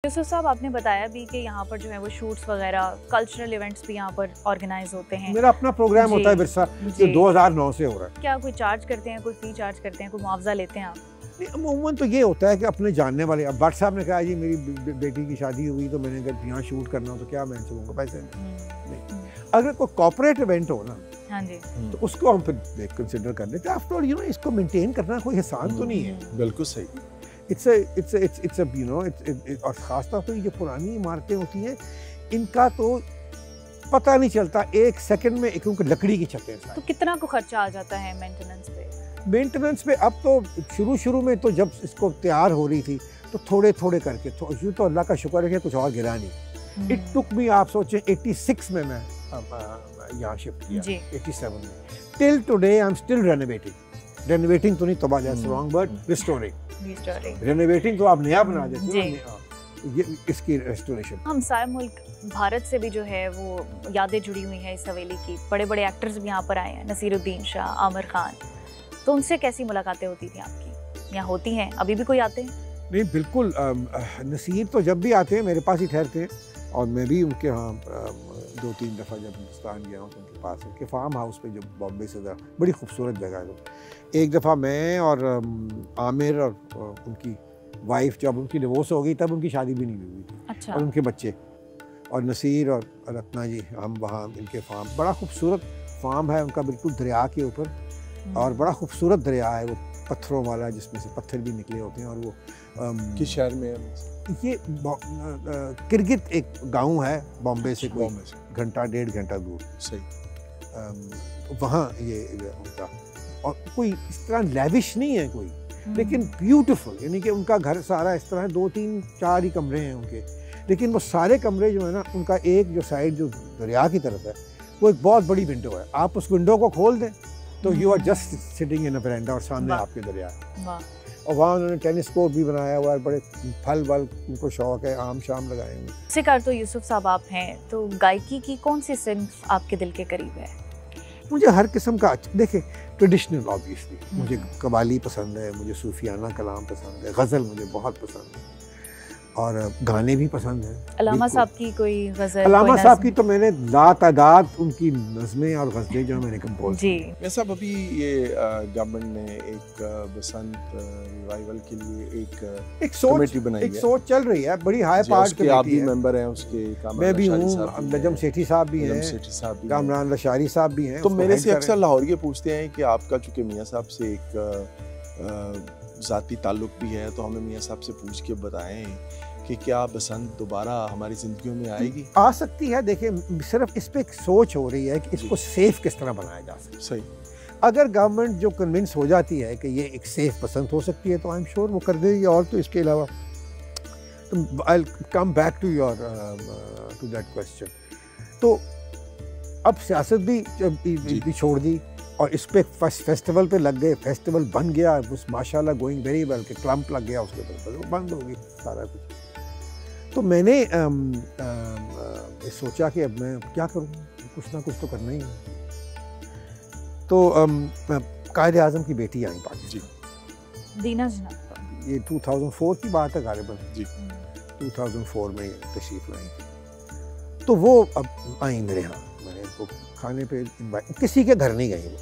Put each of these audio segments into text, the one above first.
यूसुफ साहब, आपने बताया भी कि यहाँ पर जो है वो शूट्स वगैरह, कल्चरल इवेंट्स भी यहाँ पर ऑर्गेनाइज होते हैं। मेरा अपना प्रोग्राम होता है विरसा, जो 2009 से हो रहा है। क्या कोई चार्ज करते हैं, कोई फी चार्ज करते हैं, कोई मुआवजा लेते हैं आप? अमूमन तो ये होता है कि अपने जानने वाले, अब भट्ट साहब ने कहा जी मेरी बेटी की शादी हुई तो मैंने अगर यहाँ शूट करना हो तो क्या मैं चलूँगा, पैसे नहीं। अगर कोई कॉर्पोरेट इवेंट हो ना, हाँ जी, तो उसको हम फिर कंसिडर कर लेते हैं। आफ्टर ऑल इसको मेंटेन करना कोई आसान तो नहीं है। बिल्कुल सही। इट्स और खासतौर पर ये पुरानी इमारतें होती हैं, इनका तो पता नहीं चलता एक सेकंड में, क्योंकि लकड़ी की छतें हैं। तो कितना को खर्चा आ जाता है मेंटेनेंस पे? मेंटेनेंस पे अब तो शुरू में तो जब इसको तैयार हो रही थी तो थोड़े थोड़े करके, यूँ तो अल्लाह का शुक्र है कि कुछ और गिरा नहीं। इट टुक मी, आप सोचें 86 में मैं यहाँ शिफ्ट किया, 87 में, till today I am still renovating तो नहीं, तबाह that's wrong, but restoring. Renovating तो आप नया बना देते हो, ये इसकी रेस्टोरेशन। हमसाया मुल्क भारत से भी जो है वो यादें जुड़ी हुई हैं इस हवेली की। बड़े बड़े एक्टर्स भी यहाँ पर आए हैं, नसीरुद्दीन शाह, आमिर खान। तो उनसे कैसी मुलाकातें होती थी आपकी, या होती हैं, अभी भी कोई आते हैं? नहीं बिल्कुल, नसीर तो जब भी आते हैं मेरे पास ही ठहरते हैं, और मैं भी उनके यहाँ 2-3 दफ़ा जब हिंदुस्तान गया हूँ तो उनके पास, उनके फार्म हाउस पे जो बॉम्बे से था, बड़ी खूबसूरत जगह है। एक दफ़ा मैं और आमिर और उनकी वाइफ, जब उनकी डिवोर्स हो गई तब उनकी शादी भी नहीं हुई थी। अच्छा। और उनके बच्चे, और नसीर और रत्ना जी, हम वहाँ इनके फार्म, बड़ा खूबसूरत फार्म है उनका, बिल्कुल दरिया के ऊपर, और बड़ा खूबसूरत दरिया है वो, पत्थरों वाला, जिसमें से पत्थर भी निकले होते हैं। और वो किस शहर में है? ये किरगित एक गांव है बॉम्बे से कोई घंटा 1.5 घंटा दूर। सही। वहाँ ये उनका, और कोई इस तरह लैविश नहीं है कोई, लेकिन ब्यूटीफुल, यानी कि उनका घर सारा इस तरह 2-3-4 ही कमरे हैं उनके, लेकिन वो सारे कमरे जो है ना, उनका एक जो साइड जो दरिया की तरफ है, वो एक बहुत बड़ी विंडो है। आप उस विंडो को खोल दें तो you are just sitting in a veranda, और सामने आपके दरिया है। और वहाँ उन्होंने टेनिस कोर्ट भी बनाया हुआ है, बड़े फल वल उनको शौक है, आम शाम लगाए हुए। शिकार तो यूसुफ साहब आप हैं, तो गायकी की कौन सी सिन्फ आपके दिल के करीब है? मुझे हर किस्म का, देखिए ट्रेडिशनल ऑब्वियसली, मुझे कवाली पसंद है, मुझे सूफियाना कलाम पसंद है, गज़ल मुझे बहुत पसंद है, और गाने भी पसंद हैं। अलामा साहब की कोई गज़ल? अलामा साहब की तो मैंने लातादाद उनकी नज़में और गज़लें जो मैंने कंपोज जी। मैं साहब, अभी ये गवर्नमेंट ने एक बसंत रिवाइवल के लिए एक कमेटी बनाई है, एक सोच चल रही है, बड़ी हाई पार्ट कमेटी है। आप भी मेंबर हैं उसके? मैं भी हूँ, नजम सेठी साहब भी हैं, कामरान लशारी साहब भी हैं। तो मेरे से अक्सर लाहौरिये पूछते हैं कि आपका चूँकि मियाँ साहब से एक ज़ाती ताल्लुक भी है, तो हमें मियाँ साहब से पूछ के बताएं कि क्या बसंत दोबारा हमारी जिंदगियों में आएगी? आ सकती है। देखिए, सिर्फ इस पे एक सोच हो रही है कि इसको सेफ किस तरह बनाया जा सकता है। सही। अगर गवर्नमेंट जो कन्विंस हो जाती है कि ये एक सेफ बसंत हो सकती है, तो आई एम श्योर वो कर देगी। और तो इसके अलावा, तो I come back to that question. तो अब सियासत भी छोड़ दी, और इस पे फेस्टिवल पे लग गए, फेस्टिवल बन गया, उस माशाल्लाह गोइंग वेरी वेल, के क्लम्प लग गया उसके ऊपर, वो बंद हो गई सारा कुछ। तो मैंने सोचा कि अब मैं क्या करूँ, कुछ ना कुछ तो करना ही है। तो कायदे आज़म की बेटी आई पाकिस्तान, दीना जनाब, ये 2004 की बात है गालिबन जी, 2004 में तशरीफ़ लाई थी। तो वो अब आई मेरे यहाँ, मैंने इनको खाने पे इनवाइट, किसी के घर नहीं गई वो,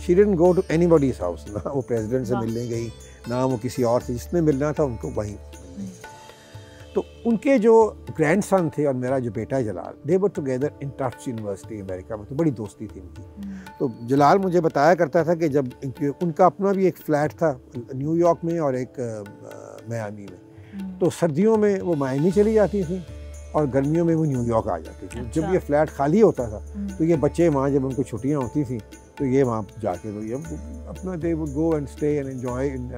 she didn't go to anybody's house, ना वो प्रेसिडेंट से मिलने गई, ना वो किसी और से, जिसने मिलना था उनको वहीं। तो उनके जो ग्रैंडसन थे और मेरा जो बेटा है Jalal, they were together in Tufts university America में, तो बड़ी दोस्ती थी उनकी। तो जलाल मुझे बताया करता था कि जब उनका अपना भी एक फ्लैट था न्यूयॉर्क में और एक मियामी में, तो सर्दियों में वो मियामी चली जाती थी और गर्मियों में वो न्यूयॉर्क आ जाती थी। अच्छा। जब ये फ्लैट खाली होता था तो ये बच्चे वहाँ, जब उनको छुट्टियाँ होती थी तो ये वहाँ जाके तो ये अपना they would go and stay and enjoy in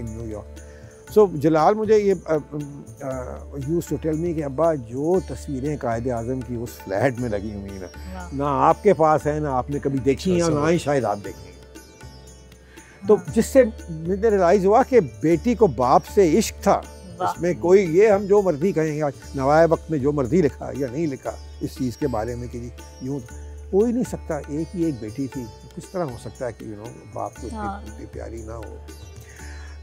New York. So Jalal मुझे ये यूज़ टू टेल मी कि अब्बा, जो तस्वीरें कायदे आज़म की उस फ्लैट में लगी हुई ना आपके पास है, ना आपने कभी देखी है, ना ही शायद आप देखेंगे। तो जिससे मुझे रियलाइज़ हुआ कि बेटी को बाप से इश्क था, इसमें कोई ये हम जो मर्जी कहेंगे, आज नवाए वक्त में जो मर्जी लिखा या नहीं लिखा इस चीज़ के बारे में कि यूँ हो ही नहीं सकता, एक ही एक बेटी थी, किस तरह हो सकता है कि बाप को इतनी प्यारी ना हो।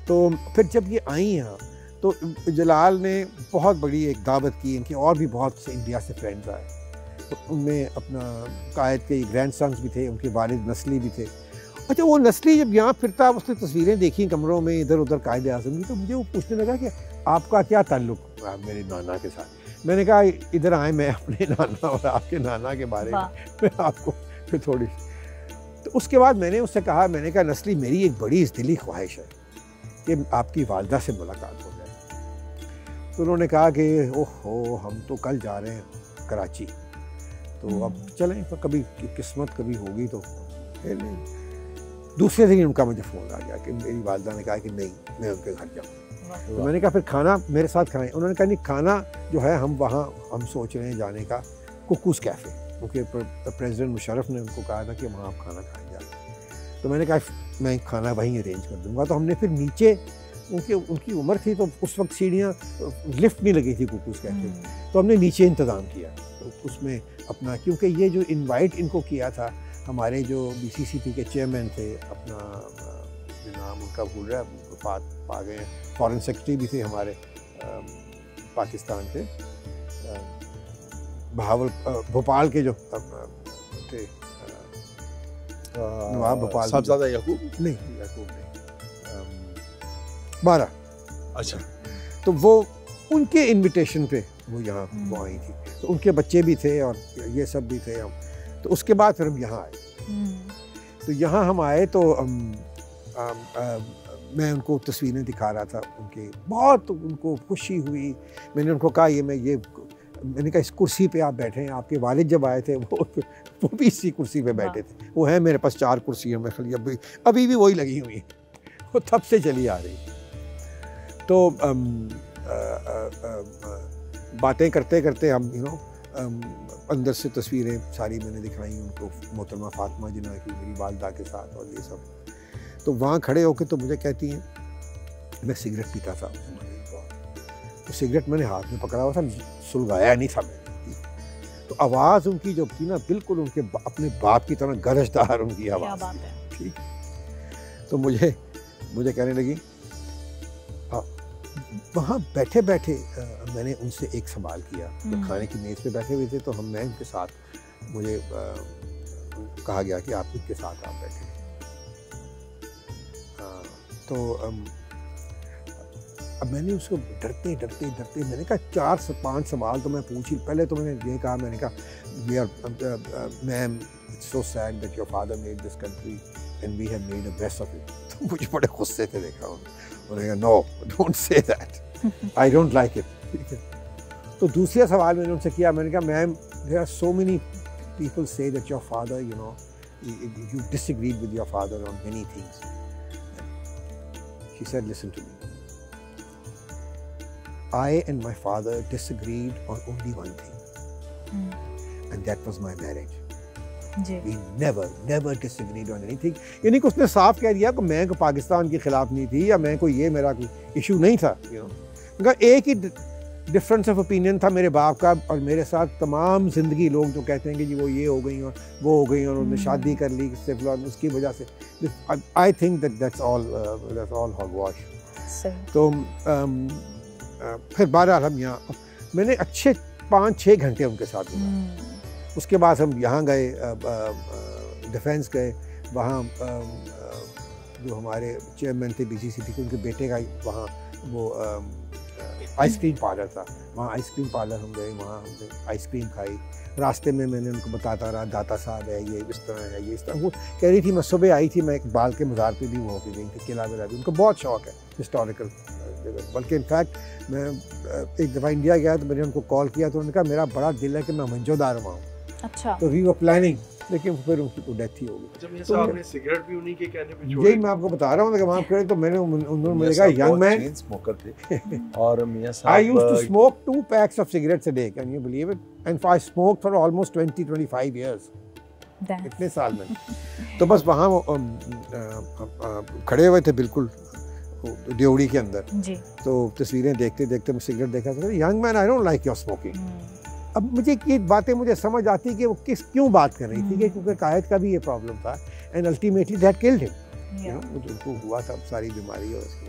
तो फिर जब ये आई यहाँ तो जलाल ने बहुत बड़ी एक दावत की, इनके और भी बहुत से इंडिया से फ्रेंड्स आए, तो उनमें अपना कायद के ग्रैंड सन्स भी थे, उनके वालिद नस्ली भी थे। अच्छा, वो नस्ली जब यहाँ फिरता, उसने तस्वीरें देखी कमरों में इधर उधर कायद आज़म की, तो मुझे वो पूछने लगा कि आपका क्या ताल्लुक मेरे नाना के साथ। मैंने कहा इधर आए, मैं अपने नाना और आपके नाना के बारे में मैं आपको फिर थोड़ी। तो उसके बाद मैंने उससे कहा, मैंने कहा नस्ली, मेरी एक बड़ी दिली ख्वाहिश है कि आपकी वालदा से मुलाकात हो जाए। तो उन्होंने कहा कि ओहो, हम तो कल जा रहे हैं कराची, तो अब चलें, तो कभी किस्मत कभी होगी तो। दूसरे दिन उनका मुझे फ़ोन आ गया कि मेरी वालदा ने कहा कि नहीं, मैं उनके घर जाऊँ। तो मैंने कहा फिर खाना मेरे साथ खाएं। उन्होंने कहा नहीं, खाना जो है हम सोच रहे हैं जाने का कुकूज़ कैफ़े, क्योंकि प्रेसिडेंट मुशर्रफ ने उनको कहा था कि वहाँ आप खाना खाएं जाए। तो मैंने कहा मैं खाना वहीं अरेंज कर दूँगा। तो हमने फिर नीचे, उनकी उम्र थी तो उस वक्त सीढ़ियाँ, लिफ्ट नहीं लगी थी कुकूज़ कैफ़े, तो हमने नीचे इंतज़ाम किया। तो उसमें अपना, क्योंकि ये जो इनवाइट इनको किया था, हमारे जो BCCP के चेयरमैन थे, अपना नाम उनका भूल रहा है, वफात पा गए हैं, फॉरेन सेक्रेटरी भी थे हमारे पाकिस्तान के, भोपाल के जो थे, नवाब भोपाल, साहबजादा याकूब नहीं, बारह। अच्छा, तो वो उनके इनविटेशन पे वो यहाँ वो आई थी, तो उनके बच्चे भी थे और ये सब भी थे हम। तो उसके बाद फिर हम यहाँ आए। तो यहाँ हम आए तो मैं उनको तस्वीरें दिखा रहा था उनके, बहुत उनको खुशी हुई। मैंने उनको कहा मैंने कहा इस कुर्सी पे आप बैठे हैं, आपके वालिद जब आए थे वो भी इसी कुर्सी पे बैठे थे। वो है मेरे पास 4 कुर्सियाँ, मैं खाली अभी भी वही लगी हुई हैं, वो तब से चली आ रही। तो बातें करते करते हम अंदर से तस्वीरें सारी मैंने दिखाई उनको, मोहतरमा फातिमा जिन्ना की, मेरी वालदा के साथ और ये सब। तो वहाँ खड़े होकर तो मुझे कहती हैं, मैं सिगरेट पीता था, तो सिगरेट मैंने हाथ में पकड़ा हुआ था, सुलगाया नहीं था मैंने। तो आवाज़ उनकी जो थी ना, बिल्कुल उनके अपने बाप की तरह गरजदार उनकी आवाज़ थी। ठीक, तो मुझे कहने लगी, वहाँ बैठे बैठे मैंने उनसे एक सवाल किया। जब खाने की मेज़ पे बैठे हुए थे तो मैं उनके साथ, मुझे कहा गया कि आप उनके साथ आप बैठे। तो अब मैंने उसको डरते मैंने कहा 4 से 5 सवाल तो मैं पूछ ही। पहले तो मैंने ये कहा, मैंने कहा ma'am, it's so sad that your father made this country and we have made a best of it. तो मुझे बड़े गुस्से से देखा उन्होंने कहा, no don't say that, I don't like it. ठीक है, तो दूसरा सवाल मैंने उनसे किया, मैंने कहा ma'am, there are so many people say that your father, you know, you disagreed with your father on many things. She said, listen to me. I and my father disagreed on only one thing. And that was my marriage. We never disagreed on anything. यानी कि उसने साफ कह दिया कि मैं पाकिस्तान के खिलाफ नहीं थी, या मैं कोई ये मेरा कोई इशू नहीं था, you know. उनका एक ही डिफरेंस ऑफ ओपिनियन था मेरे बाप का और मेरे साथ। तमाम ज़िंदगी लोग जो कहते हैं कि जी वो ये हो गई और वो हो गई और उन्होंने शादी कर ली सिर्फ उसकी वजह से, आई थिंक दैट्स ऑल हॉगवॉश। तो फिर 12 हम यहाँ, मैंने अच्छे 5-6 घंटे उनके साथ गुजारे। उसके बाद हम यहाँ गए, डिफेंस गए, वहाँ जो हमारे चेयरमैन थे BCCP के, उनके बेटे का वहाँ वो आइसक्रीम पार्लर था, वहाँ आइसक्रीम पार्लर हम गए, वहाँ हमने आइसक्रीम खाई। रास्ते में मैंने उनको बताता रहा, दाता साहब है, ये इस तरह है, ये इस तरह। वो कह रही थी, मैं सुबह आई थी, मैं इकबाल के मज़ार पे भी वो होके गई थी, किला विला भी। उनको बहुत शौक़ है हिस्टोरिकल जगह। बल्कि इनफैक्ट मैं एक दफ़ा इंडिया गया तो मैंने उनको कॉल किया, तो उन्होंने कहा मेरा बड़ा दिल है कि मैं मंजोदार वहाँ हूँ। अच्छा, तो वी वर प्लानिंग, लेकिन फिर उनकी डेथ ही हो गई। तो आपने सिगरेट भी उन्हीं के कहने पे यही मैं आपको बता रहा हूँ कि वहाँ पे तो मैंने उन्होंने मुझे कहा यंग मैन स्मोकर थे और मियां साहब, I used to smoke 2 packs of cigarettes a day, can you believe it? And I smoked for almost 20-25 years. इतने साल में। तो बस वहाँ खड़े हुए थे बिल्कुल ड्योड़ी के अंदर। तो तस्वीरें देखते देखते मैं सिगरेट देखा था, young man I don't like your smoking. अब मुझे ये बातें मुझे समझ आती कि वो क्यों बात कर रही थी, कि क्योंकि कायद का भी ये प्रॉब्लम था and ultimately that killed him, you know, उनको हुआ था सारी बीमारी और उसकी।